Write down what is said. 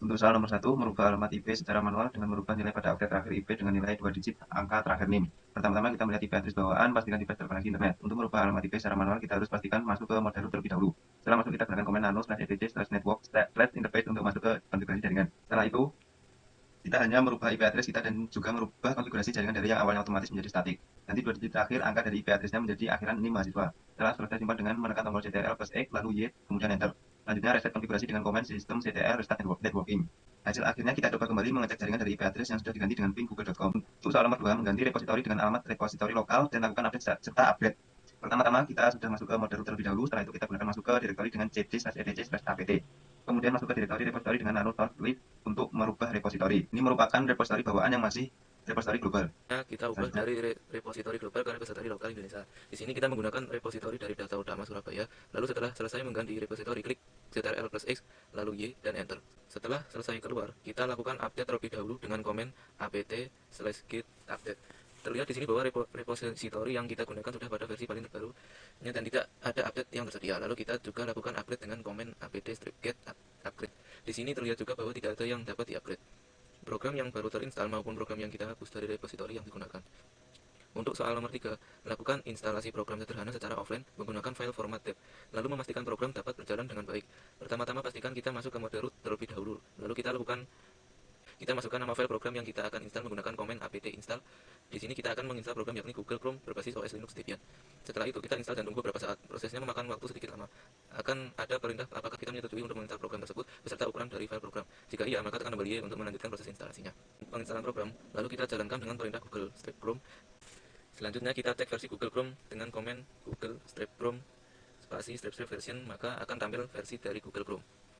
Untuk soal nomor satu, merubah alamat IP secara manual dengan merubah nilai pada update terakhir IP dengan nilai 2 digit angka terakhir NIM. Pertama-tama kita melihat IP address bawaan, pastikan device terkoneksi internet. Untuk merubah alamat IP secara manual, kita harus pastikan masuk ke mode root terlebih dahulu. Setelah masuk, kita gunakan komen nano/etc/network/interface untuk masuk ke konfigurasi jaringan. Setelah itu, kita hanya merubah IP address kita dan juga merubah konfigurasi jaringan dari yang awalnya otomatis menjadi statik. Nanti 2 digit terakhir angka dari IP address-nya menjadi akhiran NIM mahasiswa. Setelah selesai, simpan dengan menekan tombol Ctrl+X, lalu Y, kemudian Enter. Selanjutnya reset konfigurasi dengan komen sistem CTL restart networking. Hasil akhirnya kita coba kembali mengecek jaringan dari IP address yang sudah diganti dengan ping google.com. Untuk soal nomor 2, mengganti repositori dengan alamat repositori lokal dan lakukan update serta upgrade. Pertama-tama kita sudah masuk ke mode root terlebih dahulu, setelah itu kita gunakan masuk ke direktori dengan cd/etc/apt. Kemudian masuk ke direktori repositori dengan nano/lib untuk merubah repositori. Ini merupakan repositori bawaan yang masih repositori global. Kita ubah dari repositori global ke repositori lokal Indonesia. Di sini kita menggunakan repositori dari data utama Surabaya. Lalu setelah selesai mengganti repositori, klik Ctrl+X, lalu Y dan Enter. Setelah selesai keluar, kita lakukan update terlebih dahulu dengan komen apt/get update. Terlihat di sini bahwa repositori yang kita gunakan sudah pada versi paling terbarunya dan tidak ada update yang tersedia. Lalu kita juga lakukan upgrade dengan komen apt-get upgrade. Di sini terlihat juga bahwa tidak ada yang dapat di-upgrade, program yang baru terinstall maupun program yang kita hapus dari repositori yang digunakan. Untuk soal nomor 3, lakukan instalasi program sederhana secara offline menggunakan file format tab, lalu memastikan program dapat berjalan dengan baik. Pertama-tama pastikan kita masuk ke mode root terlebih dahulu, lalu kita masukkan nama file program yang kita akan install menggunakan komen apt-install. Di sini kita akan menginstal program yakni Google Chrome berbasis OS Linux Debian. Setelah itu kita install dan tunggu beberapa saat. Prosesnya memakan waktu sedikit lama. Akan ada perintah apakah kita menyetujui untuk menginstal program tersebut beserta ukuran dari file program. Jika iya, maka tekan tombol Y untuk melanjutkan proses instalasinya. Penginstalan program, lalu kita jalankan dengan perintah Google Strip Chrome. Selanjutnya kita tag versi Google Chrome dengan komen Google Strip Chrome spasi strip version, maka akan tampil versi dari Google Chrome.